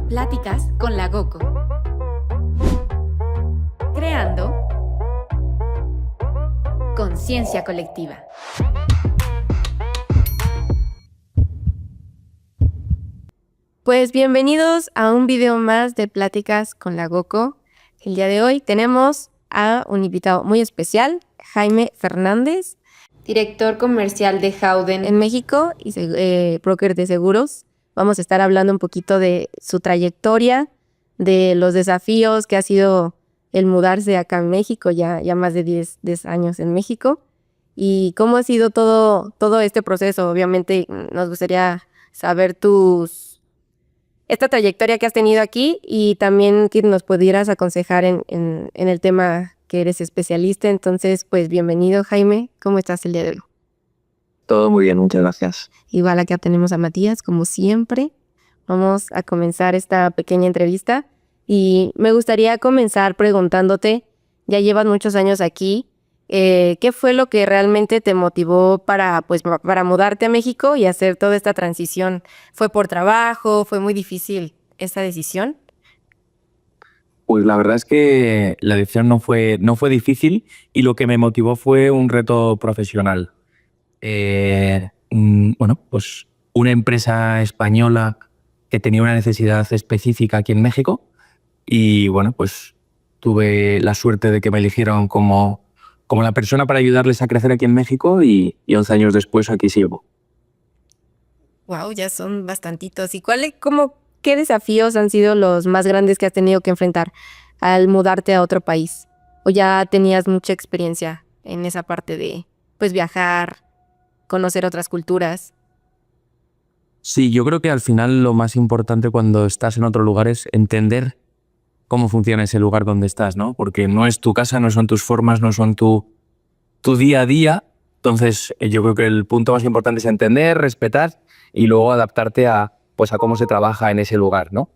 Pláticas con la GOCO. Creando conciencia colectiva. Pues bienvenidos a un video más de Pláticas con la GOCO. El día de hoy tenemos a un invitado muy especial, Jaime Fernández, director comercial de Howden en México y broker de seguros. Vamos a estar hablando un poquito de su trayectoria, de los desafíos que ha sido el mudarse acá en México, ya más de 10 años en México, y cómo ha sido todo este proceso. Obviamente nos gustaría saber esta trayectoria que has tenido aquí y también que nos pudieras aconsejar en el tema que eres especialista. Entonces, pues bienvenido, Jaime. ¿Cómo estás el día de hoy? Todo muy bien, muchas gracias. Igual acá tenemos a Matías, como siempre. Vamos a comenzar esta pequeña entrevista y me gustaría comenzar preguntándote, ya llevas muchos años aquí, ¿qué fue lo que realmente te motivó para mudarte a México y hacer toda esta transición? ¿Fue por trabajo? ¿Fue muy difícil esta decisión? Pues la verdad es que la decisión no fue difícil y lo que me motivó fue un reto profesional. Pues una empresa española que tenía una necesidad específica aquí en México y bueno, pues tuve la suerte de que me eligieron como la persona para ayudarles a crecer aquí en México y 11 años después aquí sigo. Wow, ya son bastantitos. ¿Y qué desafíos han sido los más grandes que has tenido que enfrentar al mudarte a otro país? ¿O ya tenías mucha experiencia en esa parte de viajar, conocer otras culturas? Sí, yo creo que al final lo más importante cuando estás en otro lugar es entender cómo funciona ese lugar donde estás, ¿no? Porque no es tu casa, no son tus formas, no son tu día a día. Entonces, yo creo que el punto más importante es entender, respetar y luego adaptarte a cómo se trabaja en ese lugar, ¿no?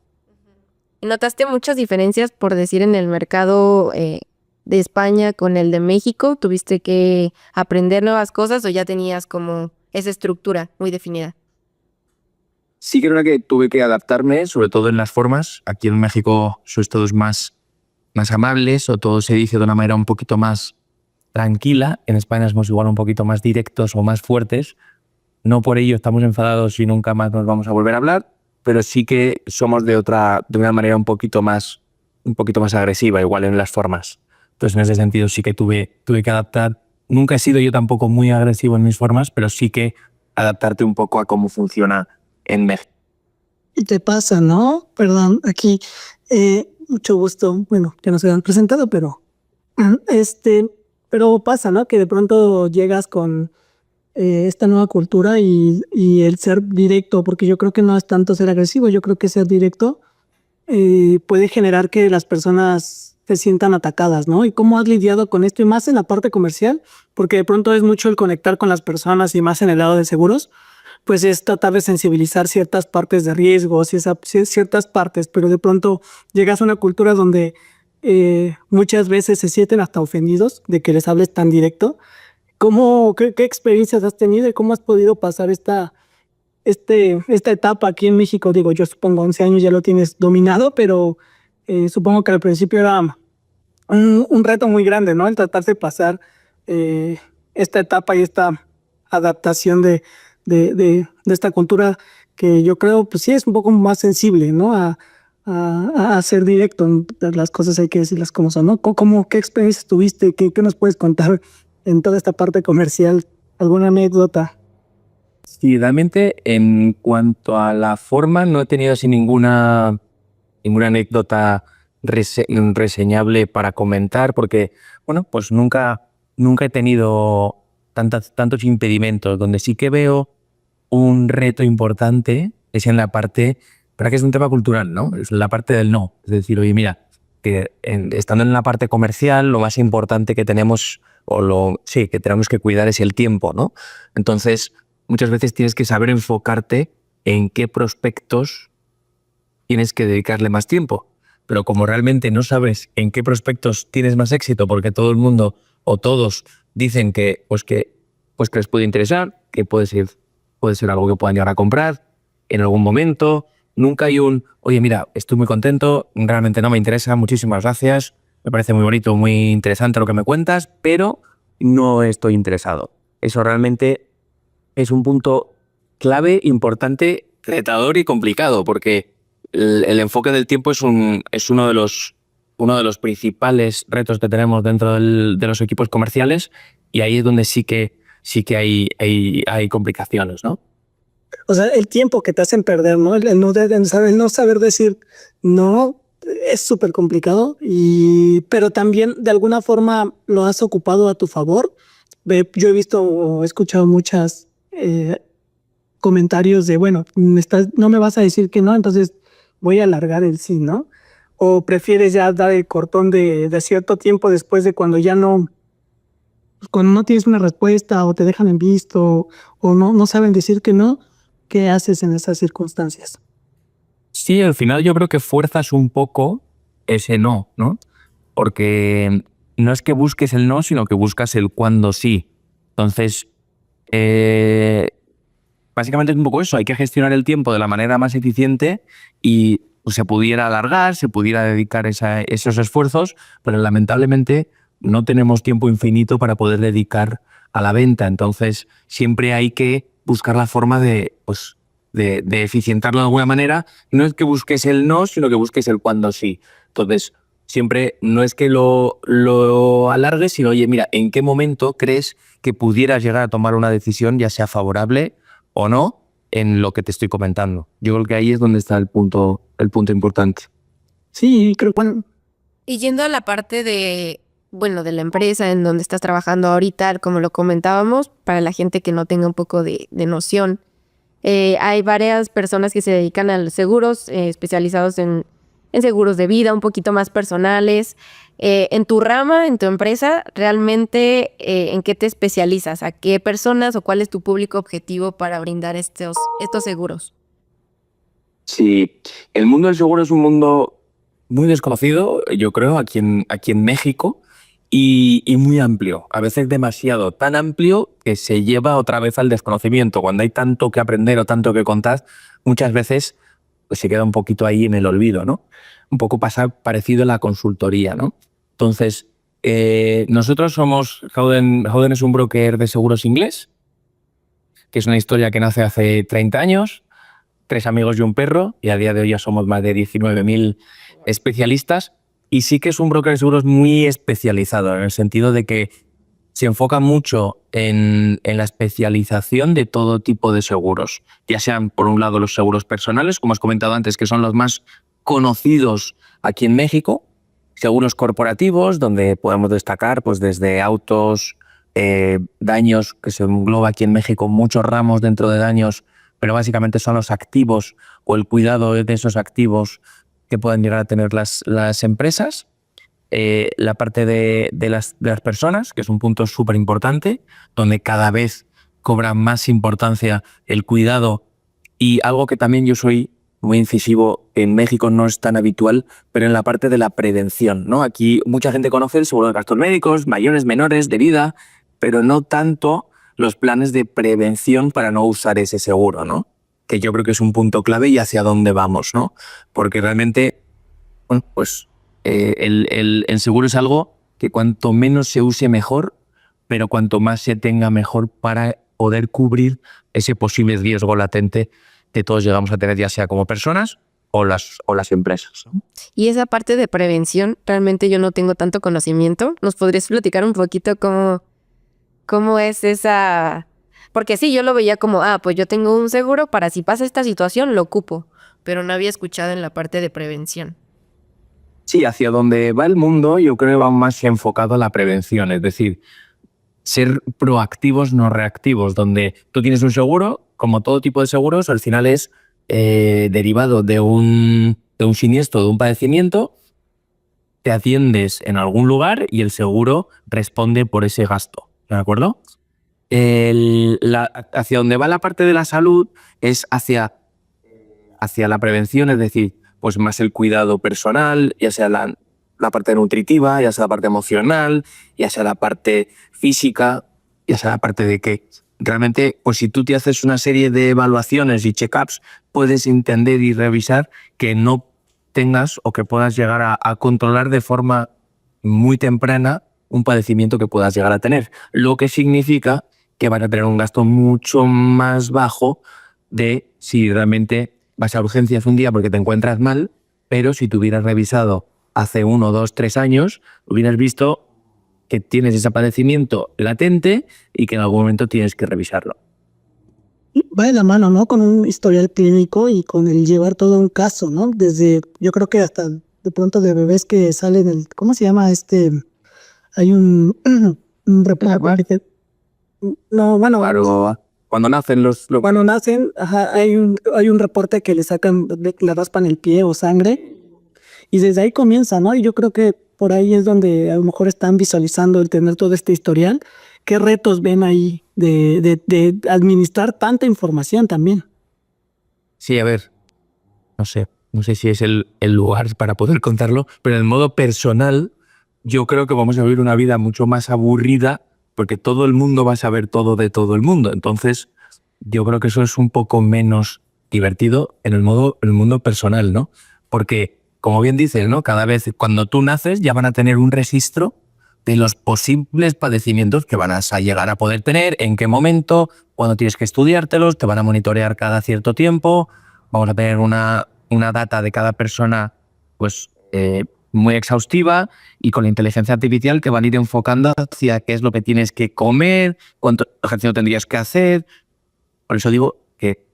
¿Notaste muchas diferencias, por decir, en el mercado de España con el de México? ¿Tuviste que aprender nuevas cosas o ya tenías como esa estructura muy definida? Sí, creo que tuve que adaptarme, sobre todo en las formas. Aquí en México sois todos más amables o todo se dice de una manera un poquito más tranquila. En España somos igual un poquito más directos o más fuertes. No por ello estamos enfadados y nunca más nos vamos a volver a hablar, pero sí que somos de una manera un poquito más agresiva, igual en las formas. Entonces, en ese sentido sí que tuve que adaptar. Nunca he sido yo tampoco muy agresivo en mis formas, pero sí que adaptarte un poco a cómo funciona en México. Y te pasa, ¿no? Perdón, aquí, mucho gusto. Bueno, ya no se han presentado, pero pasa, ¿no? Que de pronto llegas con esta nueva cultura y el ser directo, porque yo creo que no es tanto ser agresivo, yo creo que ser directo puede generar que las personas se sientan atacadas, ¿no? ¿Y cómo has lidiado con esto? Y más en la parte comercial, porque de pronto es mucho el conectar con las personas y más en el lado de seguros, pues es tratar de sensibilizar ciertas partes de riesgos y ciertas partes, pero de pronto llegas a una cultura donde muchas veces se sienten hasta ofendidos de que les hables tan directo. ¿Qué experiencias has tenido y cómo has podido pasar esta etapa aquí en México? Digo, yo supongo 11 años ya lo tienes dominado, pero supongo que al principio era un reto muy grande, ¿no? El tratar de pasar esta etapa y esta adaptación de esta cultura que yo creo, pues sí, es un poco más sensible, ¿no? A ser directo. Las cosas hay que decirlas como son, ¿no? ¿Qué experiencias tuviste? ¿Qué nos puedes contar en toda esta parte comercial? ¿Alguna anécdota? Sí, realmente en cuanto a la forma no he tenido así ninguna anécdota reseñable para comentar porque, bueno, pues nunca he tenido tantos impedimentos. Donde sí que veo un reto importante es en la parte, para que es un tema cultural, ¿no? Es la parte del no. Es decir, oye, mira, que estando en la parte comercial, lo más importante que tenemos que tenemos que cuidar es el tiempo, ¿no? Entonces, muchas veces tienes que saber enfocarte en qué prospectos tienes que dedicarle más tiempo. Pero como realmente no sabes en qué prospectos tienes más éxito, porque todo el mundo o todos dicen que les puede interesar, que puede ser algo que puedan llegar a comprar en algún momento, Nunca hay un, oye, mira, estoy muy contento, realmente no me interesa, muchísimas gracias, me parece muy bonito, muy interesante lo que me cuentas, pero no estoy interesado. Eso realmente es un punto clave, importante, retador y complicado, porque el enfoque del tiempo es uno de los principales retos que tenemos dentro de los equipos comerciales, y ahí es donde sí que hay complicaciones, ¿no? O sea, el tiempo que te hacen perder, ¿no? El no saber decir no es súper complicado, pero también de alguna forma lo has ocupado a tu favor. Yo he visto o he escuchado muchas comentarios de, bueno, no me vas a decir que no, entonces voy a alargar el sí, ¿no? O prefieres ya dar el cortón de cierto tiempo después de cuando no tienes una respuesta o te dejan en visto o no saben decir que no. ¿Qué haces en esas circunstancias? Sí, al final yo creo que fuerzas un poco ese no, ¿no? Porque no es que busques el no, sino que buscas el cuándo sí. Entonces, básicamente es un poco eso, hay que gestionar el tiempo de la manera más eficiente y pues, se pudiera alargar, se pudiera dedicar esos esfuerzos, pero lamentablemente no tenemos tiempo infinito para poder dedicar a la venta. Entonces, siempre hay que buscar la forma de eficientarlo de alguna manera. No es que busques el no, sino que busques el cuándo sí. Entonces, siempre no es que lo alargues, sino, oye, mira, ¿en qué momento crees que pudieras llegar a tomar una decisión, ya sea favorable o no, en lo que te estoy comentando? Yo creo que ahí es donde está el punto importante. Sí, creo que Y yendo a la parte de la empresa en donde estás trabajando ahorita, como lo comentábamos, para la gente que no tenga un poco de noción, hay varias personas que se dedican a los seguros, especializados en seguros de vida, un poquito más personales. En tu rama, en tu empresa, realmente, ¿en qué te especializas? ¿A qué personas o cuál es tu público objetivo para brindar estos seguros? Sí, el mundo del seguro es un mundo muy desconocido, yo creo, aquí en México, y muy amplio. A veces demasiado, tan amplio que se lleva otra vez al desconocimiento. Cuando hay tanto que aprender o tanto que contar, muchas veces pues, se queda un poquito ahí en el olvido, ¿no? Un poco parecido a la consultoría, ¿no? Entonces, nosotros somos Howden. Howden es un broker de seguros inglés, que es una historia que nace hace 30 años, 3 amigos y un perro, y a día de hoy ya somos más de 19.000 especialistas. Y sí que es un broker de seguros muy especializado, en el sentido de que se enfoca mucho en la especialización de todo tipo de seguros, ya sean, por un lado, los seguros personales, como has comentado antes, que son los más conocidos aquí en México, seguros corporativos, donde podemos destacar pues, desde autos, daños, que se engloba aquí en México muchos ramos dentro de daños, pero básicamente son los activos o el cuidado de esos activos que puedan llegar a tener las empresas. La parte de las personas, que es un punto súper importante, donde cada vez cobra más importancia el cuidado, y algo que también yo soy muy incisivo, en México no es tan habitual, pero en la parte de la prevención, ¿no? Aquí mucha gente conoce el seguro de gastos médicos, mayores, menores, de vida, pero no tanto los planes de prevención para no usar ese seguro, ¿no? Que yo creo que es un punto clave y hacia dónde vamos, ¿no? Porque realmente, bueno, pues el seguro es algo que cuanto menos se use mejor, pero cuanto más se tenga mejor para poder cubrir ese posible riesgo latente que todos llegamos a tener, ya sea como personas o las empresas, ¿no? Y esa parte de prevención, realmente yo no tengo tanto conocimiento. ¿Nos podrías platicar un poquito cómo es esa? Porque sí, yo lo veía como, pues yo tengo un seguro para si pasa esta situación, lo ocupo, pero no había escuchado en la parte de prevención. Sí, hacia donde va el mundo yo creo que va más enfocado a la prevención, es decir, ser proactivos, no reactivos, donde tú tienes un seguro, como todo tipo de seguros, al final es derivado de un siniestro, de un padecimiento, te atiendes en algún lugar y el seguro responde por ese gasto, ¿de acuerdo? Hacia donde va la parte de la salud es hacia la prevención, es decir, pues más el cuidado personal, ya sea la parte nutritiva, ya sea la parte emocional, ya sea la parte física, ya sea la parte realmente, pues si tú te haces una serie de evaluaciones y check-ups, puedes entender y revisar que no tengas o que puedas llegar a controlar de forma muy temprana un padecimiento que puedas llegar a tener. Lo que significa que van a tener un gasto mucho más bajo de si realmente vas a urgencias un día porque te encuentras mal, pero si te hubieras revisado hace 1, 2, 3 años, hubieras visto que tienes ese padecimiento latente y que en algún momento tienes que revisarlo. Va de la mano, ¿no? Con un historial clínico y con el llevar todo un caso, ¿no? Desde, yo creo que hasta de pronto de bebés que salen del, ¿cómo se llama Hay un reporte que, no, bueno, Claro, cuando nacen cuando nacen, ajá, hay un reporte que le sacan, le raspan el pie o sangre, y desde ahí comienza, ¿no? Y yo creo que por ahí es donde a lo mejor están visualizando el tener todo este historial. ¿Qué retos ven ahí de administrar tanta información también? Sí, a ver, no sé si es el lugar para poder contarlo, pero en el modo personal yo creo que vamos a vivir una vida mucho más aburrida porque todo el mundo va a saber todo de todo el mundo. Entonces yo creo que eso es un poco menos divertido en el mundo personal, ¿no? Porque, como bien dices, ¿no? Cada vez cuando tú naces ya van a tener un registro de los posibles padecimientos que van a llegar a poder tener, en qué momento, cuándo tienes que estudiártelos, te van a monitorear cada cierto tiempo, vamos a tener una data de cada persona pues muy exhaustiva y con la inteligencia artificial te van a ir enfocando hacia qué es lo que tienes que comer, cuánto ejercicio tendrías que hacer. Por eso digo que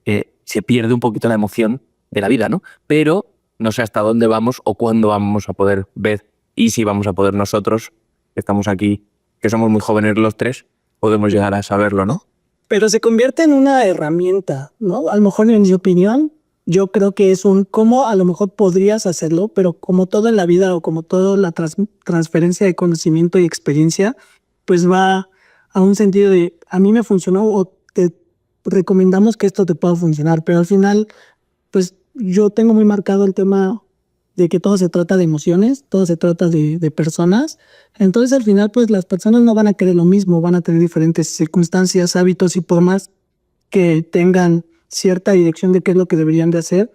se pierde un poquito la emoción de la vida, ¿no? Pero no sé hasta dónde vamos o cuándo vamos a poder ver y si vamos a poder nosotros, que estamos aquí, que somos muy jóvenes los tres, podemos llegar a saberlo, ¿no? Pero se convierte en una herramienta, ¿no? A lo mejor, en mi opinión, yo creo que es cómo a lo mejor podrías hacerlo, pero como todo en la vida o como toda la transferencia de conocimiento y experiencia, pues va a un sentido de a mí me funcionó o te recomendamos que esto te pueda funcionar, pero al final, pues yo tengo muy marcado el tema de que todo se trata de emociones, todo se trata de personas. Entonces al final pues las personas no van a querer lo mismo, van a tener diferentes circunstancias, hábitos, y por más que tengan cierta dirección de qué es lo que deberían de hacer,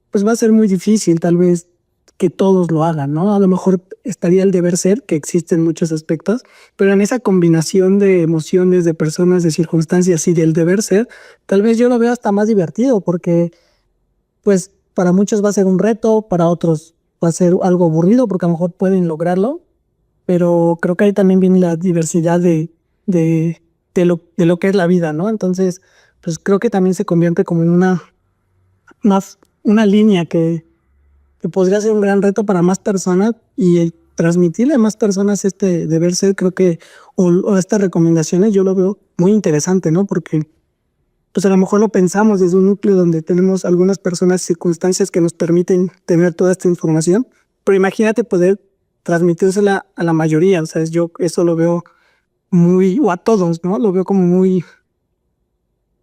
pues va a ser muy difícil tal vez que todos lo hagan, ¿no? A lo mejor estaría el deber ser, que existe en muchos aspectos, pero en esa combinación de emociones, de personas, de circunstancias y del deber ser, tal vez yo lo veo hasta más divertido porque pues para muchos va a ser un reto, para otros va a ser algo aburrido porque a lo mejor pueden lograrlo, pero creo que ahí también viene la diversidad de lo que es la vida, ¿no? Entonces, pues creo que también se convierte como en una línea que podría ser un gran reto para más personas y el transmitirle a más personas este deber ser, creo que, o estas recomendaciones, yo lo veo muy interesante, ¿no? Porque pues a lo mejor lo pensamos desde un núcleo donde tenemos algunas personas, circunstancias que nos permiten tener toda esta información, pero imagínate poder transmitírsela a la mayoría. O sea, yo eso lo veo muy, o a todos, ¿no? Lo veo como muy,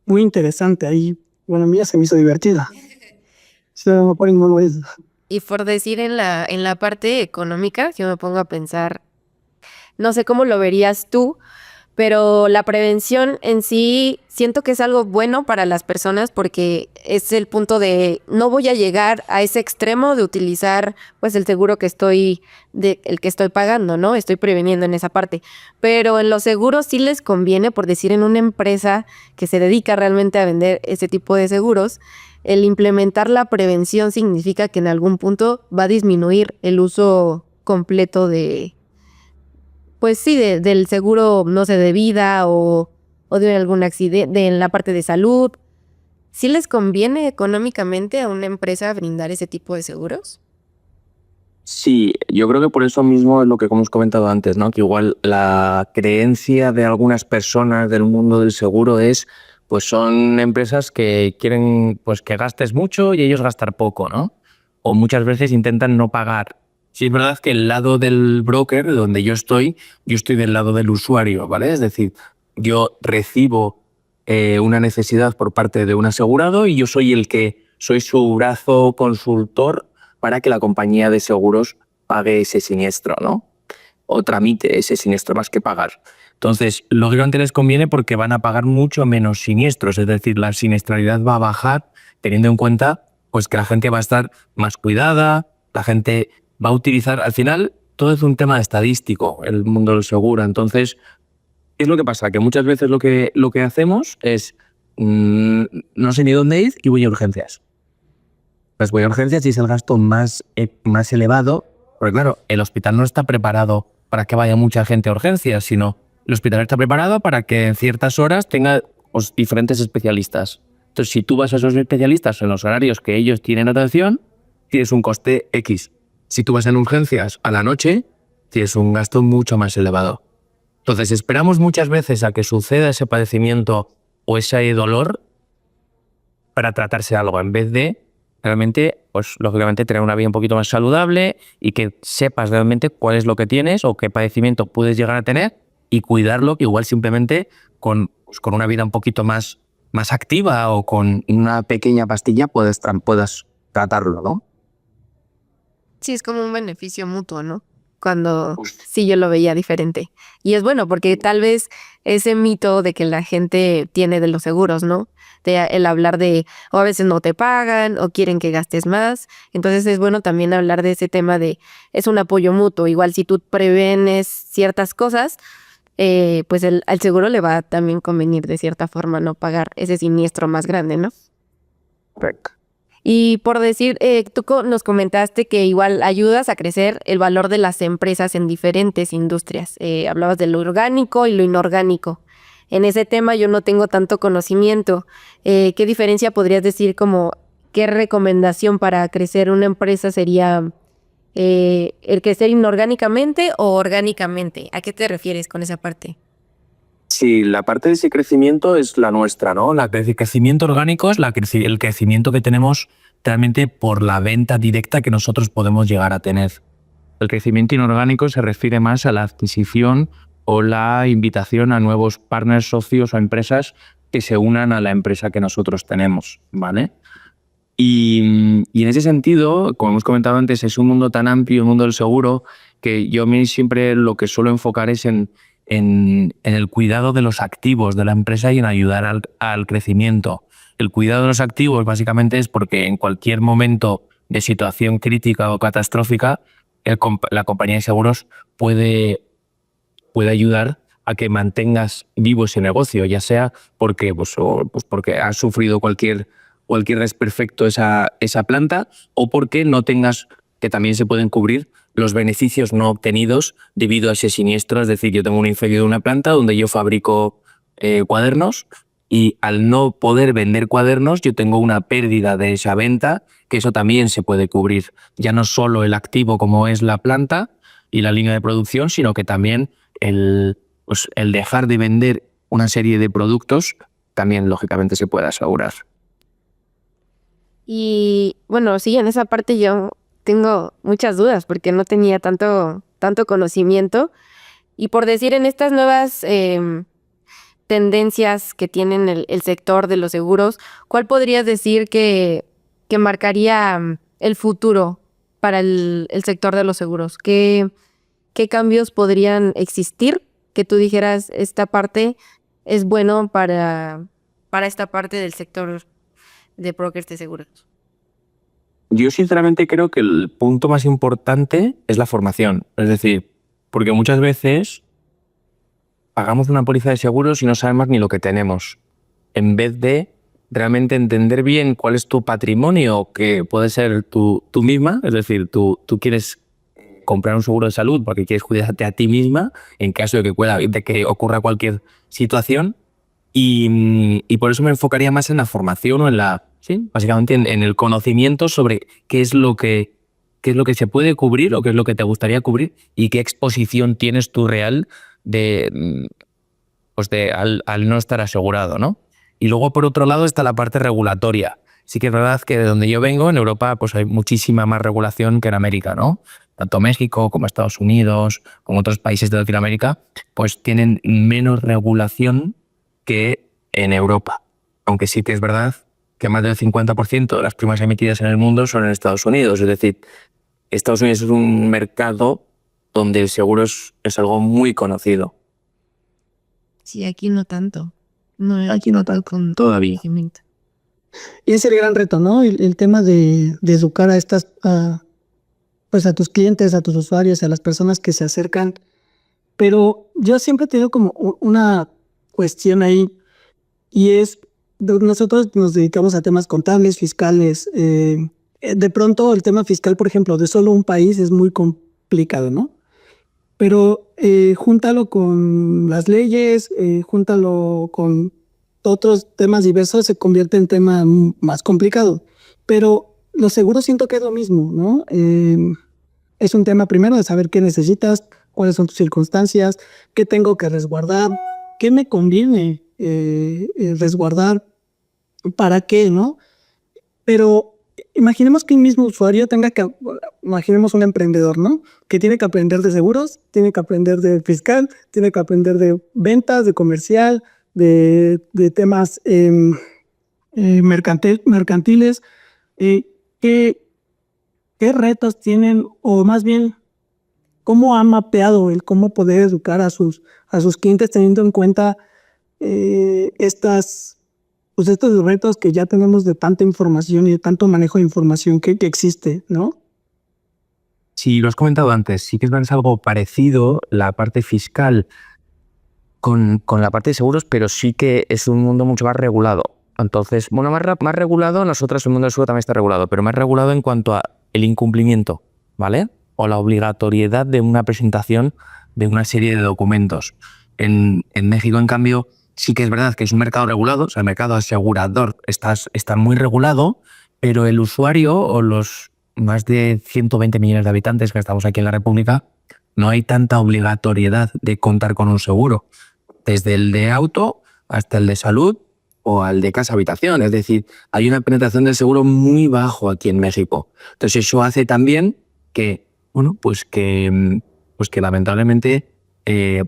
muy interesante. Ahí, bueno, a mí ya se me hizo divertida. Se me pone muy eso. Y por decir en la parte económica, yo me pongo a pensar, no sé cómo lo verías tú, pero la prevención en sí siento que es algo bueno para las personas porque es el punto de no voy a llegar a ese extremo de utilizar pues el seguro el que estoy pagando, ¿no? Estoy preveniendo en esa parte. Pero en los seguros sí les conviene, por decir, en una empresa que se dedica realmente a vender ese tipo de seguros, el implementar la prevención significa que en algún punto va a disminuir el uso completo pues sí, del seguro, no sé, de vida o de algún accidente en la parte de salud. ¿Sí les conviene económicamente a una empresa brindar ese tipo de seguros? Sí, yo creo que por eso mismo es lo que hemos comentado antes, ¿no? Que igual la creencia de algunas personas del mundo del seguro es, pues son empresas que quieren pues que gastes mucho y ellos gastar poco, ¿no? O muchas veces intentan no pagar. Sí, es verdad que el lado del broker, donde yo estoy del lado del usuario, ¿vale? Es decir, yo recibo una necesidad por parte de un asegurado y yo soy su brazo consultor para que la compañía de seguros pague ese siniestro, ¿no? O tramite ese siniestro más que pagar. Entonces, lógicamente les conviene porque van a pagar mucho menos siniestros, es decir, la siniestralidad va a bajar teniendo en cuenta pues, que la gente va a estar más cuidada, la gente va a utilizar, al final todo es un tema estadístico, el mundo del seguro. Entonces, ¿qué es lo que pasa? Que muchas veces lo que hacemos es no sé ni dónde ir y voy a urgencias. Pues voy a urgencias y es el gasto más elevado, porque claro, el hospital no está preparado para que vaya mucha gente a urgencias, sino el hospital está preparado para que en ciertas horas tenga pues, diferentes especialistas. Entonces, si tú vas a esos especialistas en los horarios que ellos tienen atención, tienes un coste X. Si tú vas en urgencias a la noche, tienes un gasto mucho más elevado. Entonces, esperamos muchas veces a que suceda ese padecimiento o ese dolor para tratarse algo, en vez de realmente, pues lógicamente, tener una vida un poquito más saludable y que sepas realmente cuál es lo que tienes o qué padecimiento puedes llegar a tener y cuidarlo, que igual simplemente con una vida un poquito más activa o con una pequeña pastilla puedas tratarlo, ¿no? Sí, es como un beneficio mutuo, ¿no? Cuando sí yo lo veía diferente. Y es bueno porque tal vez ese mito de que la gente tiene de los seguros, ¿no? El hablar de, o a veces no te pagan, o quieren que gastes más. Entonces es bueno también hablar de ese tema de, es un apoyo mutuo. Igual si tú prevenes ciertas cosas, pues al seguro le va a también convenir de cierta forma no pagar ese siniestro más grande, ¿no? Perfecto. Y por decir, tú nos comentaste que igual ayudas a crecer el valor de las empresas en diferentes industrias. Hablabas de lo orgánico y lo inorgánico. En ese tema yo no tengo tanto conocimiento. ¿Qué diferencia podrías decir como qué recomendación para crecer una empresa sería el crecer inorgánicamente o orgánicamente? ¿A qué te refieres con esa parte? Sí, la parte de ese crecimiento es la nuestra, ¿no? El crecimiento orgánico es el crecimiento que tenemos realmente por la venta directa que nosotros podemos llegar a tener. El crecimiento inorgánico se refiere más a la adquisición o la invitación a nuevos partners, socios o empresas que se unan a la empresa que nosotros tenemos, ¿vale? Y en ese sentido, como hemos comentado antes, es un mundo tan amplio, el mundo del seguro, que yo a mí siempre lo que suelo enfocar es en el cuidado de los activos de la empresa y en ayudar al crecimiento. El cuidado de los activos básicamente es porque en cualquier momento de situación crítica o catastrófica, la compañía de seguros puede ayudar a que mantengas vivo ese negocio, ya sea porque, porque has sufrido cualquier desperfecto esa planta o porque no tengas, que también se pueden cubrir los beneficios no obtenidos debido a ese siniestro. Es decir, yo tengo un incendio de una planta donde yo fabrico cuadernos y al no poder vender cuadernos yo tengo una pérdida de esa venta, que eso también se puede cubrir. Ya no solo el activo como es la planta y la línea de producción, sino que también el dejar de vender una serie de productos también lógicamente se puede asegurar. Y bueno, sí, en esa parte yo tengo muchas dudas porque no tenía tanto conocimiento. Y por decir, en estas nuevas tendencias que tienen el sector de los seguros, ¿cuál podrías decir que marcaría el futuro para el sector de los seguros? ¿Qué cambios podrían existir que tú dijeras, esta parte es bueno para esta parte del sector de brokers de seguros? Yo sinceramente creo que el punto más importante es la formación. Es decir, porque muchas veces pagamos una póliza de seguros y no sabemos ni lo que tenemos. En vez de realmente entender bien cuál es tu patrimonio, que puede ser tú misma, es decir, tú quieres comprar un seguro de salud porque quieres cuidarte a ti misma en caso de que ocurra cualquier situación. Y por eso me enfocaría más en la formación o básicamente en el conocimiento sobre qué es lo que se puede cubrir o qué es lo que te gustaría cubrir y qué exposición tienes tú real al no estar asegurado, ¿no? Y luego, por otro lado, está la parte regulatoria. Sí que es verdad que de donde yo vengo, en Europa, pues hay muchísima más regulación que en América, ¿no? Tanto México como Estados Unidos, como otros países de Latinoamérica, pues tienen menos regulación que en Europa. Aunque sí que es verdad que más del 50% de las primas emitidas en el mundo son en Estados Unidos. Es decir, Estados Unidos es un mercado donde el seguro es algo muy conocido. Sí, aquí no tanto. No, Aquí no tanto, con todavía. conocimiento. Y ese es el gran reto, ¿no? El tema de educar a estas, pues a tus clientes, a tus usuarios, a las personas que se acercan. Pero yo siempre he tenido como una cuestión ahí, y es, nosotros nos dedicamos a temas contables, fiscales. De pronto el tema fiscal, por ejemplo, de solo un país es muy complicado, ¿no? Pero júntalo con las leyes, júntalo con otros temas diversos, se convierte en tema más complicado. Pero los seguros siento que es lo mismo, ¿no? Es un tema primero de saber qué necesitas, cuáles son tus circunstancias, qué tengo que resguardar, qué me conviene resguardar, para qué, ¿no? Pero imaginemos que un mismo usuario imaginemos un emprendedor, ¿no? Que tiene que aprender de seguros, tiene que aprender de fiscal, tiene que aprender de ventas, de comercial, de temas mercantiles. ¿Qué retos tienen, o más bien, cómo han mapeado el cómo poder educar a sus clientes teniendo en cuenta estos retos que ya tenemos de tanta información y de tanto manejo de información que existe, ¿no? Sí, lo has comentado antes, sí que es algo parecido la parte fiscal con la parte de seguros, pero sí que es un mundo mucho más regulado. Entonces, bueno, más regulado, nosotros el mundo del seguro también está regulado, pero más regulado en cuanto a el incumplimiento, ¿vale? O la obligatoriedad de una presentación de una serie de documentos. En México, en cambio, sí que es verdad que es un mercado regulado, o sea, el mercado asegurador está muy regulado, pero el usuario o los más de 120 millones de habitantes que estamos aquí en la República, no hay tanta obligatoriedad de contar con un seguro, desde el de auto hasta el de salud o al de casa-habitación. Es decir, hay una penetración del seguro muy bajo aquí en México. Entonces eso hace también que, bueno, pues que lamentablemente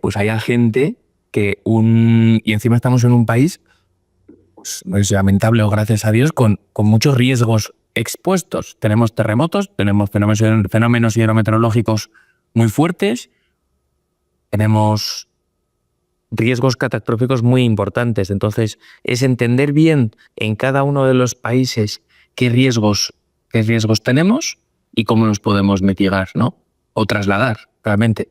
pues haya gente y encima estamos en un país, pues, no es lamentable o gracias a Dios, con muchos riesgos expuestos. Tenemos terremotos, tenemos fenómenos hidrometeorológicos muy fuertes, tenemos riesgos catastróficos muy importantes. Entonces, es entender bien en cada uno de los países qué riesgos tenemos y cómo los podemos mitigar, ¿no? O trasladar, realmente.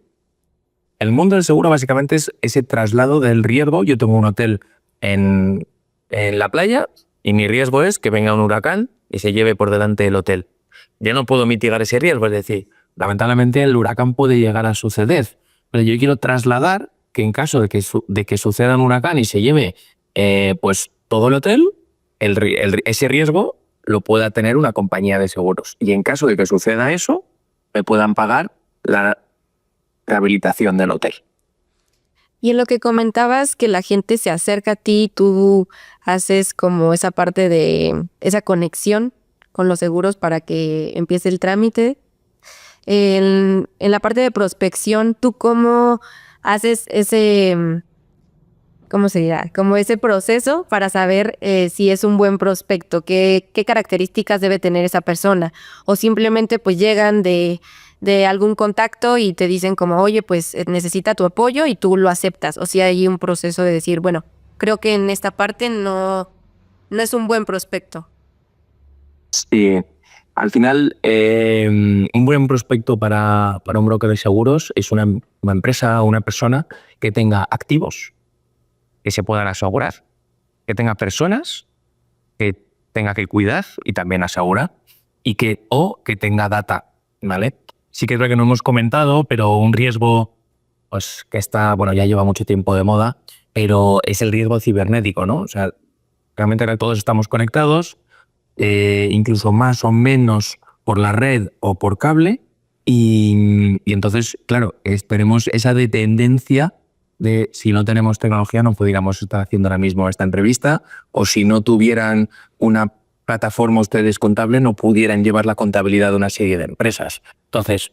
El mundo del seguro básicamente es ese traslado del riesgo. Yo tengo un hotel en la playa y mi riesgo es que venga un huracán y se lleve por delante el hotel. Ya no puedo mitigar ese riesgo, es decir, lamentablemente el huracán puede llegar a suceder, pero yo quiero trasladar que en caso de que suceda un huracán y se lleve pues todo el hotel, ese riesgo lo pueda tener una compañía de seguros. Y en caso de que suceda eso, me puedan pagar la rehabilitación del hotel. Y en lo que comentabas que la gente se acerca a ti, tú haces como esa parte de esa conexión con los seguros para que empiece el trámite. En la parte de prospección, ¿tú cómo haces ese, cómo se dirá, como ese proceso para saber si es un buen prospecto? ¿Qué características debe tener esa persona? O simplemente pues llegan de algún contacto y te dicen como, oye, pues necesita tu apoyo y tú lo aceptas. O si hay un proceso de decir, bueno, creo que en esta parte no es un buen prospecto. Sí, al final un buen prospecto para un broker de seguros es una empresa o una persona que tenga activos que se puedan asegurar, que tenga personas que tenga que cuidar y también asegurar, o que tenga data, ¿vale? Sí que es verdad que no hemos comentado, pero un riesgo pues que ya lleva mucho tiempo de moda, pero es el riesgo cibernético, ¿no? O sea, realmente todos estamos conectados, incluso más o menos por la red o por cable, y entonces, claro, esperemos esa tendencia de si no tenemos tecnología no pudiéramos estar haciendo ahora mismo esta entrevista, o si no tuvieran una plataforma ustedes contable no pudieran llevar la contabilidad de una serie de empresas. Entonces,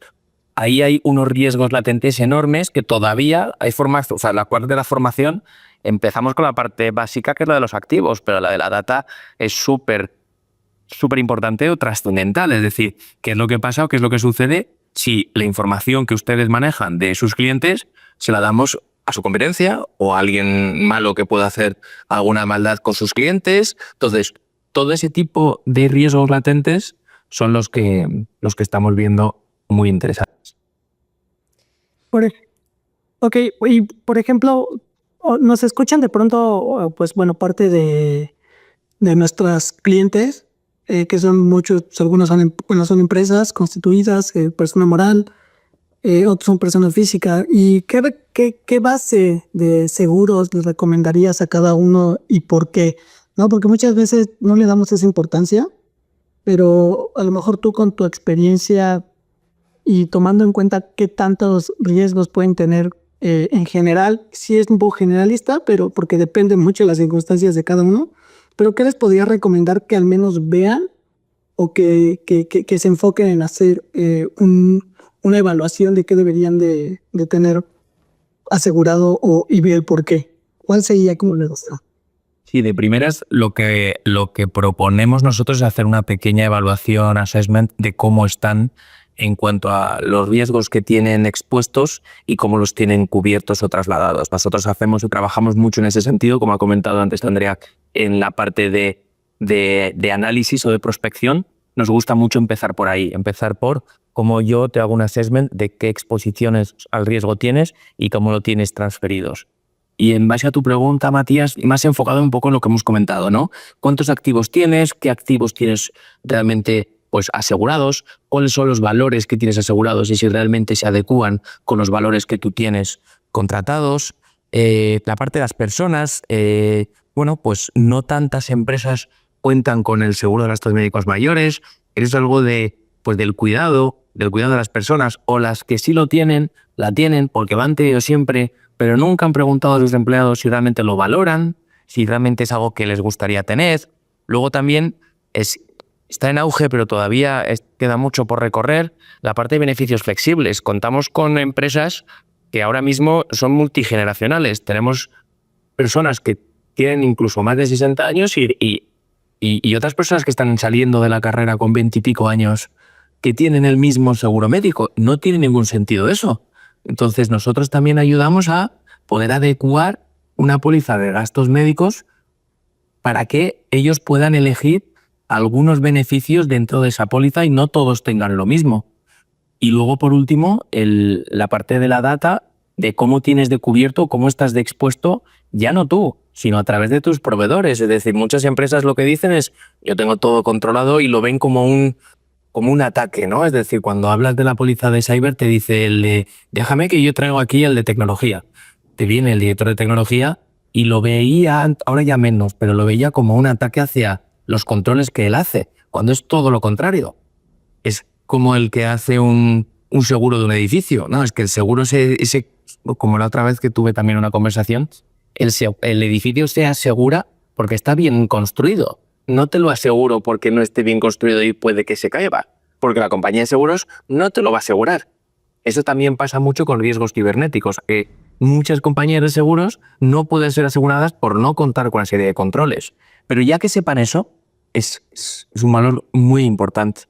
ahí hay unos riesgos latentes enormes que todavía hay formas, o sea, la parte de la formación, empezamos con la parte básica que es la de los activos, pero la de la data es súper importante o trascendental. Es decir, qué es lo que pasa o qué es lo que sucede si la información que ustedes manejan de sus clientes se la damos a su conveniencia o a alguien malo que pueda hacer alguna maldad con sus clientes. Entonces, todo ese tipo de riesgos latentes son los que estamos viendo muy interesantes. Ok, y por ejemplo, nos escuchan de pronto, pues bueno, parte de nuestros clientes, que son muchos, algunos son empresas constituidas, persona moral, otros son personas físicas. ¿Y qué base de seguros les recomendarías a cada uno y por qué? ¿No? Porque muchas veces no le damos esa importancia, pero a lo mejor tú con tu experiencia y tomando en cuenta qué tantos riesgos pueden tener en general, sí es un poco generalista, pero porque depende mucho de las circunstancias de cada uno, pero ¿qué les podría recomendar que al menos vean o que se enfoquen en hacer una evaluación de qué deberían de tener asegurado y ver por qué? ¿Cuál sería como les gusta? Sí, de primeras lo que proponemos nosotros es hacer una pequeña evaluación, assessment de cómo están en cuanto a los riesgos que tienen expuestos y cómo los tienen cubiertos o trasladados. Nosotros hacemos y trabajamos mucho en ese sentido, como ha comentado antes Andrea, en la parte de análisis o de prospección. Nos gusta mucho empezar por ahí, empezar por cómo yo te hago un assessment de qué exposiciones al riesgo tienes y cómo lo tienes transferidos. Y en base a tu pregunta, Matías, más enfocado un poco en lo que hemos comentado, ¿no? ¿Cuántos activos tienes? ¿Qué activos tienes realmente pues asegurados? ¿Cuáles son los valores que tienes asegurados y si realmente se adecúan con los valores que tú tienes contratados? La parte de las personas, bueno, pues no tantas empresas cuentan con el seguro de gastos médicos mayores. Es algo del cuidado de las personas, o las que sí lo tienen, la tienen porque lo han tenido siempre, pero nunca han preguntado a sus empleados si realmente lo valoran, si realmente es algo que les gustaría tener. Luego también está en auge, pero todavía queda mucho por recorrer, la parte de beneficios flexibles. Contamos con empresas que ahora mismo son multigeneracionales. Tenemos personas que tienen incluso más de 60 años y otras personas que están saliendo de la carrera con 20 y pico años que tienen el mismo seguro médico. No tiene ningún sentido eso. Entonces nosotros también ayudamos a poder adecuar una póliza de gastos médicos para que ellos puedan elegir algunos beneficios dentro de esa póliza y no todos tengan lo mismo. Y luego, por último, la parte de la data de cómo tienes de cubierto, cómo estás de expuesto, ya no tú, sino a través de tus proveedores. Es decir, muchas empresas lo que dicen es yo tengo todo controlado y lo ven como un ataque, ¿no? Es decir, cuando hablas de la póliza de cyber te dice déjame que yo traigo aquí el de tecnología. Te viene el director de tecnología y lo veía, ahora ya menos, pero lo veía como un ataque hacia los controles que él hace, cuando es todo lo contrario. Es como el que hace un seguro de un edificio, ¿no? Es que el seguro ese, como la otra vez que tuve también una conversación, el edificio se asegura porque está bien construido. No te lo aseguro porque no esté bien construido y puede que se caiga, porque la compañía de seguros no te lo va a asegurar. Eso también pasa mucho con riesgos cibernéticos, que muchas compañías de seguros no pueden ser aseguradas por no contar con una serie de controles. Pero ya que sepan eso, es un valor muy importante.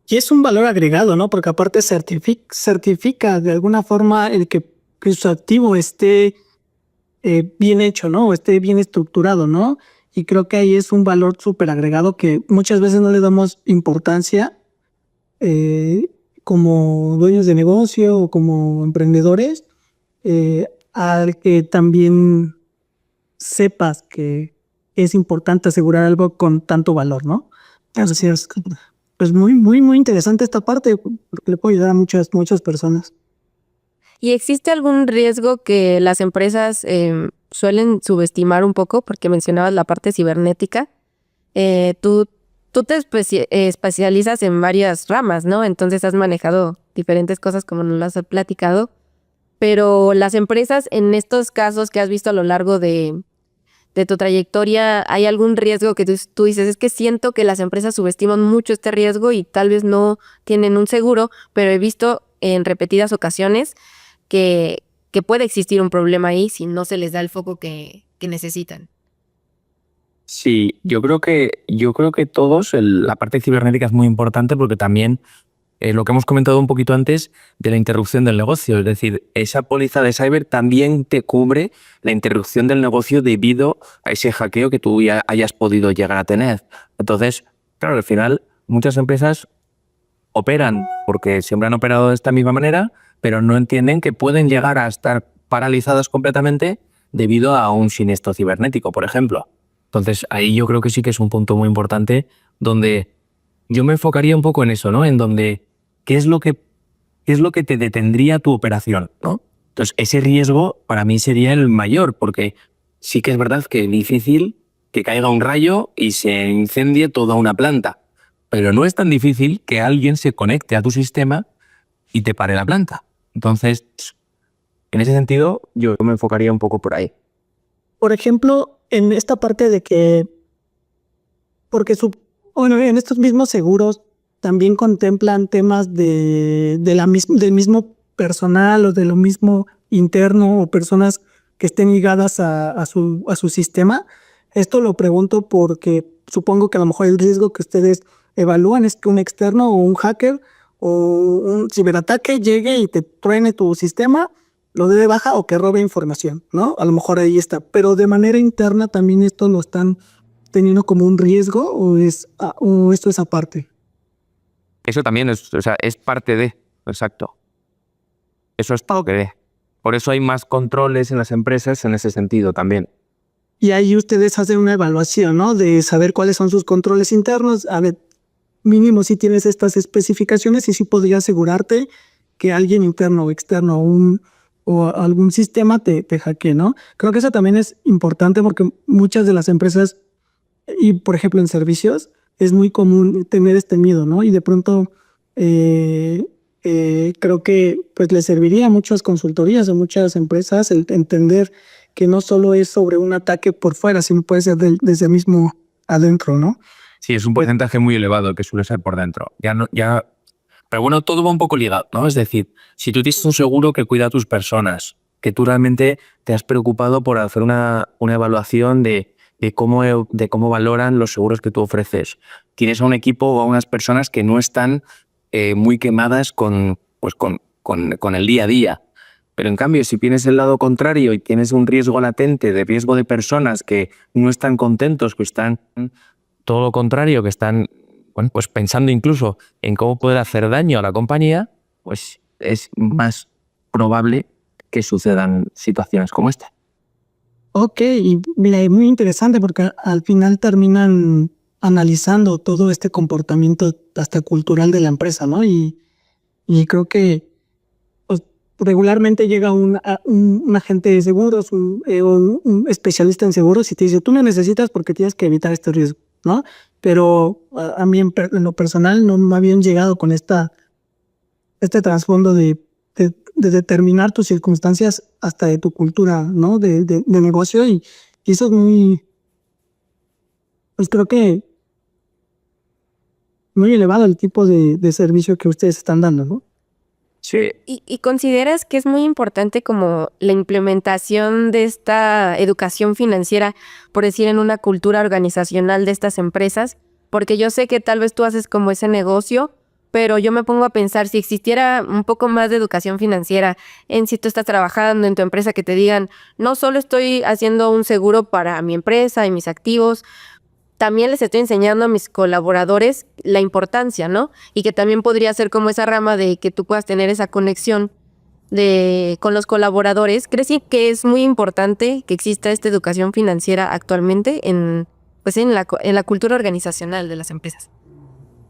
Y es un valor agregado, ¿no? Porque aparte certifica de alguna forma el que su activo esté bien hecho, ¿no? O esté bien estructurado, ¿no? Y creo que ahí es un valor súper agregado que muchas veces no le damos importancia como dueños de negocio o como emprendedores, al que también sepas que es importante asegurar algo con tanto valor, ¿no? Así es, pues muy, muy, muy interesante esta parte, porque le puede ayudar a muchas personas. ¿Y existe algún riesgo que las empresas suelen subestimar un poco? Porque mencionabas la parte cibernética. Tú te especializas en varias ramas, ¿no? Entonces has manejado diferentes cosas como nos las has platicado. Pero las empresas en estos casos que has visto a lo largo de tu trayectoria, ¿hay algún riesgo que tú dices? Es que siento que las empresas subestiman mucho este riesgo y tal vez no tienen un seguro, pero he visto en repetidas ocasiones que puede existir un problema ahí si no se les da el foco que necesitan. Sí, yo creo que todos, la parte cibernética es muy importante porque también lo que hemos comentado un poquito antes de la interrupción del negocio. Es decir, esa póliza de cyber también te cubre la interrupción del negocio debido a ese hackeo que tú ya hayas podido llegar a tener. Entonces, claro, al final muchas empresas operan porque siempre han operado de esta misma manera, pero no entienden que pueden llegar a estar paralizadas completamente debido a un siniestro cibernético, por ejemplo. Entonces, ahí yo creo que sí que es un punto muy importante donde yo me enfocaría un poco en eso, ¿no? En donde, ¿qué es lo que te detendría tu operación, ¿no? Entonces, ese riesgo para mí sería el mayor, porque sí que es verdad que es difícil que caiga un rayo y se incendie toda una planta, pero no es tan difícil que alguien se conecte a tu sistema y te pare la planta. Entonces, en ese sentido, yo me enfocaría un poco por ahí. Por ejemplo, en esta parte de que, porque bueno, en estos mismos seguros también contemplan temas del mismo personal o de lo mismo interno o personas que estén ligadas a su sistema. Esto lo pregunto porque supongo que a lo mejor el riesgo que ustedes evalúan es que un externo o un hacker o un ciberataque llegue y te truene tu sistema, lo dé de baja o que robe información, ¿no? A lo mejor ahí está. Pero de manera interna también esto lo están teniendo como un riesgo o esto es aparte. Eso también es parte de, exacto. Eso es parte de. Por eso hay más controles en las empresas en ese sentido también. Y ahí ustedes hacen una evaluación, ¿no? De saber cuáles son sus controles internos. A ver, mínimo si tienes estas especificaciones y sí podría asegurarte que alguien interno o externo o algún sistema te hackee, ¿no? Creo que eso también es importante porque muchas de las empresas, y por ejemplo en servicios, es muy común tener este miedo, ¿no? Y de pronto creo que pues le serviría a muchas consultorías, a muchas empresas el entender que no solo es sobre un ataque por fuera, sino puede ser desde mismo adentro, ¿no? Sí, es un porcentaje muy elevado que suele ser por dentro. Pero bueno, todo va un poco ligado, ¿no? Es decir, si tú tienes un seguro que cuida a tus personas, que tú realmente te has preocupado por hacer una evaluación de cómo valoran los seguros que tú ofreces. Tienes a un equipo o a unas personas que no están muy quemadas con el día a día. Pero en cambio, si tienes el lado contrario y tienes un riesgo latente de riesgo de personas que no están contentos, que están todo lo contrario, que están pues pensando incluso en cómo poder hacer daño a la compañía, pues es más probable que sucedan situaciones como esta. Ok, y mira, es muy interesante porque al final terminan analizando todo este comportamiento hasta cultural de la empresa, ¿no? Y creo que pues, regularmente llega un agente de seguros un especialista en seguros y te dice, tú me necesitas porque tienes que evitar este riesgo, ¿no? Pero a mí en lo personal no me habían llegado con este trasfondo de determinar tus circunstancias hasta de tu cultura, ¿no? De negocio y eso es muy, pues creo que muy elevado el tipo de servicio que ustedes están dando, ¿no? Sí. ¿Y consideras que es muy importante como la implementación de esta educación financiera, por decir, en una cultura organizacional de estas empresas? Porque yo sé que tal vez tú haces como ese negocio, pero yo me pongo a pensar, si existiera un poco más de educación financiera en si tú estás trabajando en tu empresa, que te digan, no solo estoy haciendo un seguro para mi empresa y mis activos, también les estoy enseñando a mis colaboradores la importancia, ¿no? Y que también podría ser como esa rama de que tú puedas tener esa conexión con los colaboradores. ¿Crees que es muy importante que exista esta educación financiera actualmente en la cultura organizacional de las empresas?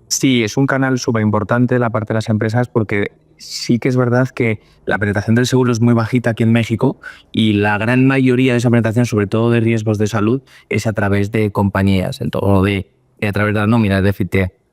Sí, es un canal súper importante la parte de las empresas porque sí que es verdad que la penetración del seguro es muy bajita aquí en México y la gran mayoría de esa penetración, sobre todo de riesgos de salud, es a través de compañías, a través de las nóminas, es decir,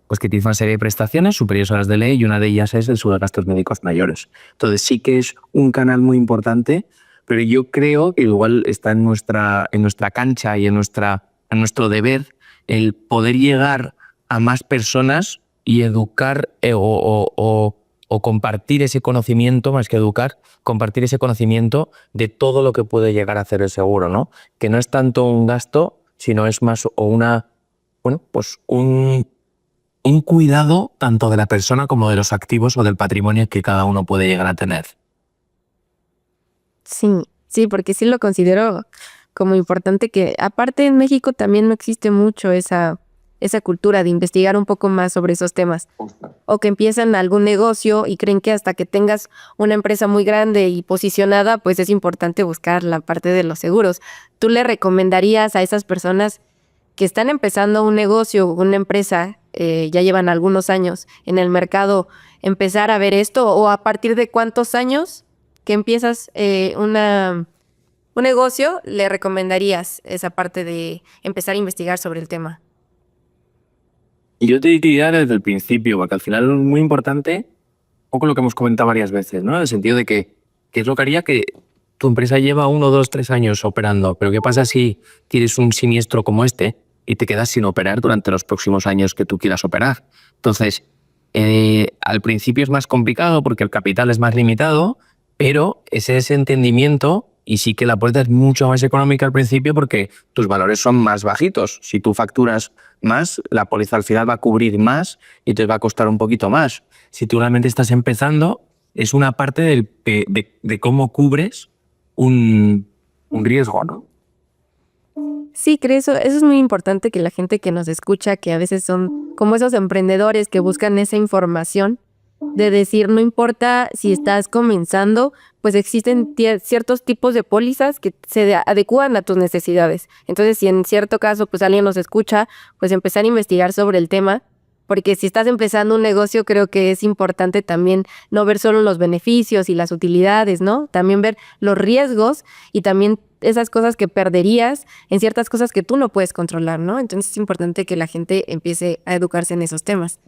pues que tienes una serie de prestaciones superiores a las de ley y una de ellas es el seguro de gastos médicos mayores. Entonces sí que es un canal muy importante, pero yo creo que igual está en nuestra cancha y en nuestro deber el poder llegar a más personas y educar o compartir ese conocimiento, más que educar, compartir ese conocimiento de todo lo que puede llegar a hacer el seguro, ¿no? Que no es tanto un gasto, sino es más o un cuidado tanto de la persona como de los activos o del patrimonio que cada uno puede llegar a tener. Sí, porque sí lo considero como importante que, aparte en México también no existe mucho esa cultura de investigar un poco más sobre esos temas. O que empiezan algún negocio y creen que hasta que tengas una empresa muy grande y posicionada, pues es importante buscar la parte de los seguros. ¿Tú le recomendarías a esas personas que están empezando un negocio, una empresa, ya llevan algunos años en el mercado, empezar a ver esto? ¿O a partir de cuántos años que empiezas un negocio, le recomendarías esa parte de empezar a investigar sobre el tema? Y yo te diría desde el principio, porque al final es muy importante, un poco lo que hemos comentado varias veces, ¿no? En el sentido de que es lo que haría que tu empresa lleva 1, 2, 3 años operando, pero ¿qué pasa si tienes un siniestro como este y te quedas sin operar durante los próximos años que tú quieras operar? Entonces, al principio es más complicado porque el capital es más limitado, pero ese entendimiento, y sí que la apuesta es mucho más económica al principio porque tus valores son más bajitos. Si tú facturas más, la póliza al final va a cubrir más y te va a costar un poquito más. Si tú realmente estás empezando, es una parte de cómo cubres un riesgo, ¿no? Sí, creo eso es muy importante, que la gente que nos escucha, que a veces son como esos emprendedores que buscan esa información, de decir, no importa si estás comenzando, pues existen ciertos tipos de pólizas que se adecúan a tus necesidades. Entonces, si en cierto caso pues alguien nos escucha, pues empezar a investigar sobre el tema, porque si estás empezando un negocio, creo que es importante también no ver solo los beneficios y las utilidades, ¿no? También ver los riesgos y también esas cosas que perderías en ciertas cosas que tú no puedes controlar, ¿no? Entonces es importante que la gente empiece a educarse en esos temas.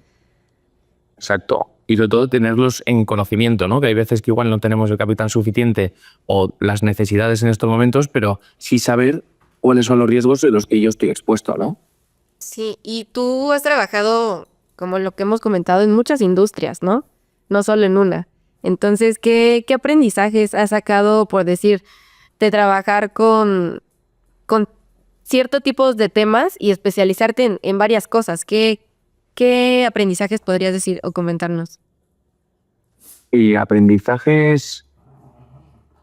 Exacto. Y sobre todo tenerlos en conocimiento, ¿no? Que hay veces que igual no tenemos el capital suficiente o las necesidades en estos momentos, pero sí saber cuáles son los riesgos de los que yo estoy expuesto, ¿no? Sí, y tú has trabajado, como lo que hemos comentado, en muchas industrias, ¿no? No solo en una. Entonces, ¿qué aprendizajes has sacado, por decir, de trabajar con ciertos tipos de temas y especializarte en varias cosas? ¿Qué aprendizajes podrías decir o comentarnos? Y aprendizajes,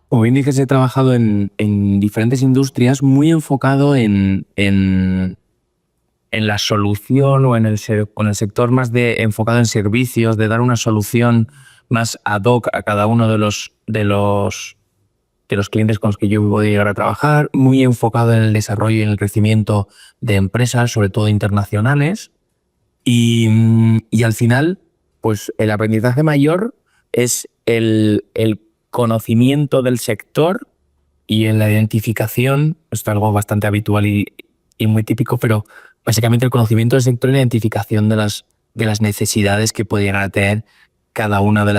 como bien dices, he trabajado en diferentes industrias muy enfocado en la solución o en el sector más enfocado en servicios, de dar una solución más ad hoc a cada uno de los clientes con los que yo voy a llegar a trabajar, muy enfocado en el desarrollo y en el crecimiento de empresas, sobre todo internacionales. Y al final, pues el aprendizaje mayor es el conocimiento del sector y en la identificación. Esto es algo bastante habitual y muy típico, pero básicamente el conocimiento del sector y la identificación de las necesidades que puede llegar a tener cada una de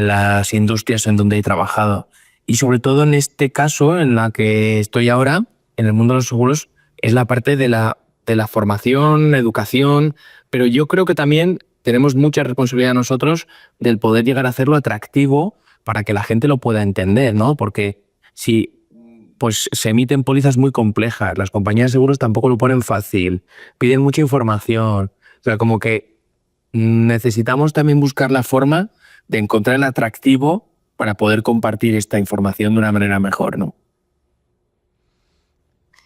las industrias en donde he trabajado. Y sobre todo en este caso, en la que estoy ahora, en el mundo de los seguros, es la parte de la formación, educación, pero yo creo que también tenemos mucha responsabilidad nosotros del poder llegar a hacerlo atractivo para que la gente lo pueda entender, ¿no? Porque si pues se emiten pólizas muy complejas, las compañías de seguros tampoco lo ponen fácil, piden mucha información, o sea, como que necesitamos también buscar la forma de encontrar el atractivo para poder compartir esta información de una manera mejor, ¿no?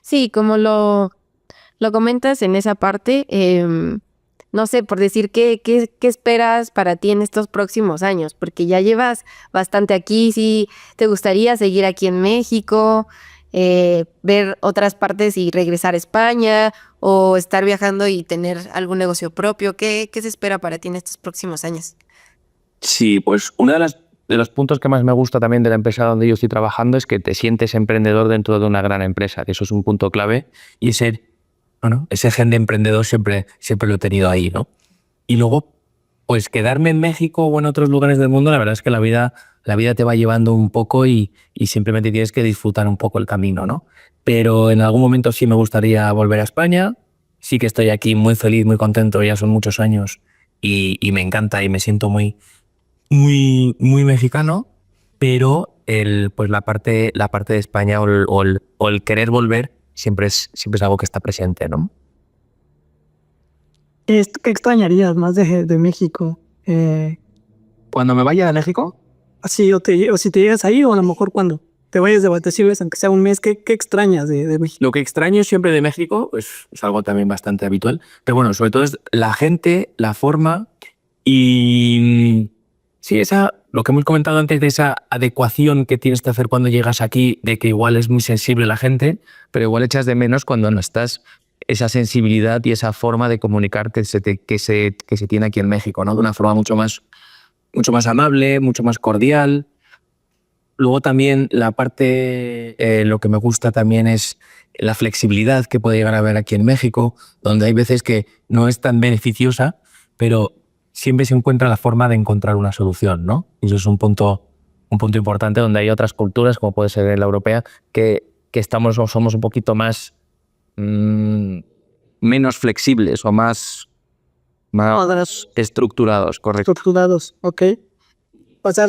Sí, como lo comentas en esa parte, no sé, por decir, ¿qué esperas para ti en estos próximos años? Porque ya llevas bastante aquí, ¿sí te gustaría seguir aquí en México, ver otras partes y regresar a España, o estar viajando y tener algún negocio propio? ¿Qué se espera para ti en estos próximos años? Sí, pues uno de los puntos que más me gusta también de la empresa donde yo estoy trabajando es que te sientes emprendedor dentro de una gran empresa, que eso es un punto clave, y ese gen de emprendedor siempre lo he tenido ahí, ¿no? Y luego, pues quedarme en México o en otros lugares del mundo, la verdad es que la vida te va llevando un poco y simplemente tienes que disfrutar un poco el camino, ¿no? Pero en algún momento sí me gustaría volver a España. Sí que estoy aquí muy feliz, muy contento, ya son muchos años y me encanta y me siento muy, muy, muy mexicano, pero pues la parte de España o el querer volver siempre es algo que está presente, ¿no? ¿Qué extrañarías más de México? Cuando me vaya a México, Así, o si te llegas ahí, o a lo mejor cuando te vayas de vacaciones, aunque sea un mes, ¿qué extrañas de México? lo que extraño siempre de México es algo también bastante habitual, pero bueno, sobre todo es la gente, la forma y sí, lo que hemos comentado antes de esa adecuación que tienes que hacer cuando llegas aquí, de que igual es muy sensible la gente, pero igual echas de menos cuando no estás esa sensibilidad y esa forma de comunicar que se tiene aquí en México, ¿no? De una forma mucho más amable, mucho más cordial. Luego también la parte, lo que me gusta también es la flexibilidad que puede llegar a haber aquí en México, donde hay veces que no es tan beneficiosa, pero siempre se encuentra la forma de encontrar una solución, ¿no? Y eso es un punto importante donde hay otras culturas, como puede ser la europea, que estamos o somos un poquito más menos flexibles o más estructurados, correcto. Estructurados, ¿ok? O sea,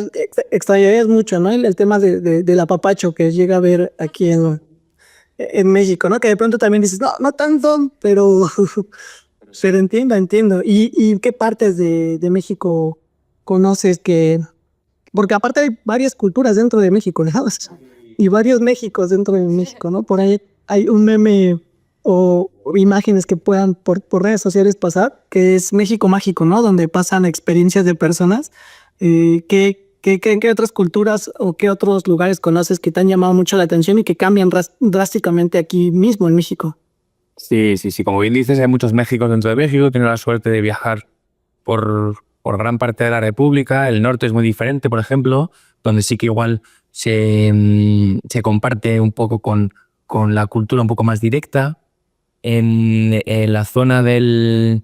extrañarías mucho, ¿no? El tema del apapacho que llega a ver aquí en México, ¿no? Que de pronto también dices, no tanto, pero entiendo. ¿Y qué partes de México conoces que...? Porque aparte hay varias culturas dentro de México, ¿no? Y varios Méxicos dentro de México, ¿no? Por ahí hay un meme o imágenes que puedan por redes sociales pasar, que es México Mágico, ¿no? Donde pasan experiencias de personas. ¿Qué otras culturas o qué otros lugares conoces que te han llamado mucho la atención y que cambian drásticamente aquí mismo en México? Sí. Como bien dices, hay muchos Méxicos dentro de México. He tenido la suerte de viajar por gran parte de la República. El norte es muy diferente, por ejemplo, donde sí que igual se comparte un poco con la cultura un poco más directa. En la zona de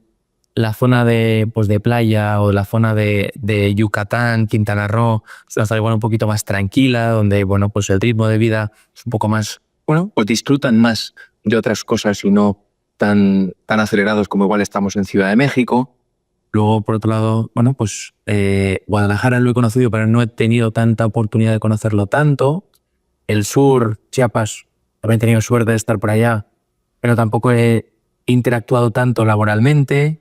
playa o la zona de Yucatán, Quintana Roo, está igual un poquito más tranquila, donde bueno, pues el ritmo de vida es un poco más, bueno, pues disfrutan más de otras cosas y no tan acelerados como igual estamos en Ciudad de México. Luego, por otro lado, bueno, pues Guadalajara lo he conocido, pero no he tenido tanta oportunidad de conocerlo tanto. El sur, Chiapas, también he tenido suerte de estar por allá, pero tampoco he interactuado tanto laboralmente.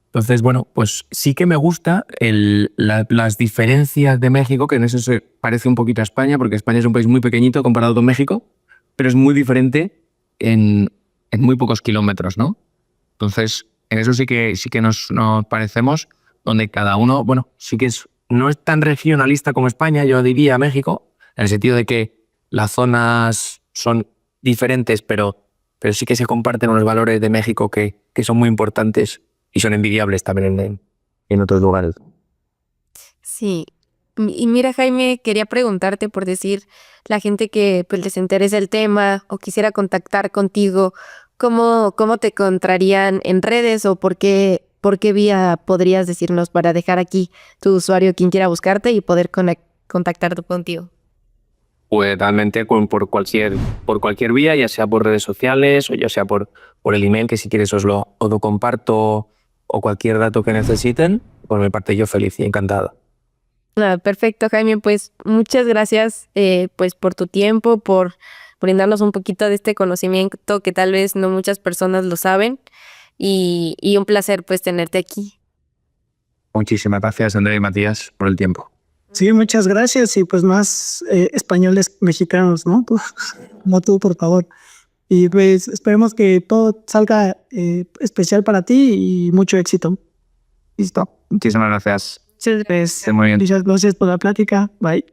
Entonces, bueno, pues sí que me gusta las diferencias de México, que en eso se parece un poquito a España, porque España es un país muy pequeñito comparado con México, pero es muy diferente en muy pocos kilómetros, ¿no? Entonces, en eso sí que nos parecemos, donde cada uno, bueno, sí que no es tan regionalista como España, yo diría México, en el sentido de que las zonas son diferentes, pero sí que se comparten unos valores de México que son muy importantes y son envidiables también en otros lugares. Sí. Y mira, Jaime, quería preguntarte por decir, la gente que pues les interesa el tema o quisiera contactar contigo, ¿cómo te encontrarían en redes o por qué vía podrías decirnos para dejar aquí tu usuario quien quiera buscarte y poder contactarte contigo? Pues realmente por cualquier vía, ya sea por redes sociales o ya sea por el email, que si quieres os lo comparto, o cualquier dato que necesiten, por mi parte yo feliz y encantado. Perfecto, Jaime, pues muchas gracias pues por tu tiempo, por brindarnos un poquito de este conocimiento que tal vez no muchas personas lo saben y un placer pues tenerte aquí. Muchísimas gracias, Andrea y Matías, por el tiempo. Sí, muchas gracias y pues más españoles mexicanos, ¿no? Como tú, por favor. Y pues esperemos que todo salga especial para ti y mucho éxito. Listo. Muchísimas gracias. Muchas gracias. Muy bien. Muchas gracias por la plática. Bye.